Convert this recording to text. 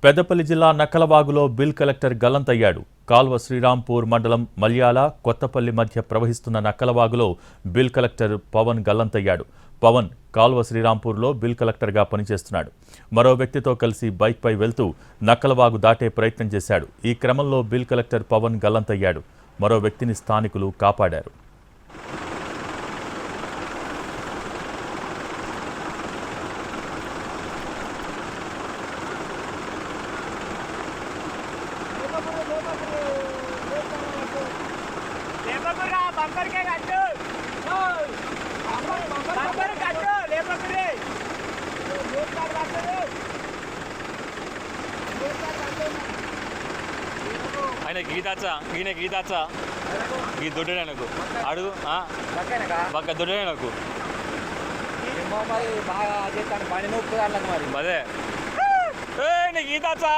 పెద్దపల్లి జిల్లా నక్కలవాగులో bill collector గల్లంతయ్యాడు. కాల్వ శ్రీరాంపూర్ మండలం మల్యాల కొత్తపల్లి మధ్య ప్రవహిస్తున్న నక్కలవాగులో బిల్ కలెక్టర్ పవన్ గల్లంతయ్యాడు. పవన్ కాల్వ శ్రీరాంపూర్లో బిల్ కలెక్టర్గా పనిచేస్తున్నాడు. మరో వ్యక్తితో కలిసి బైక్పై వెళ్తూ నక్కలవాగు దాటే ప్రయత్నం చేశాడు. ఈ క్రమంలో బిల్ కలెక్టర్ పవన్ గల్లంతయ్యాడు. మరో వ్యక్తిని స్థానికులు కాపాడారు. ఆయన గీతాచా ఈయన గీతాచా గీ దొడ్డే నాకు అడుగు పక్క దొడ్డే నాకు మరి బాగా చేస్తాను పని నొప్పి మరి అదే గీతాచా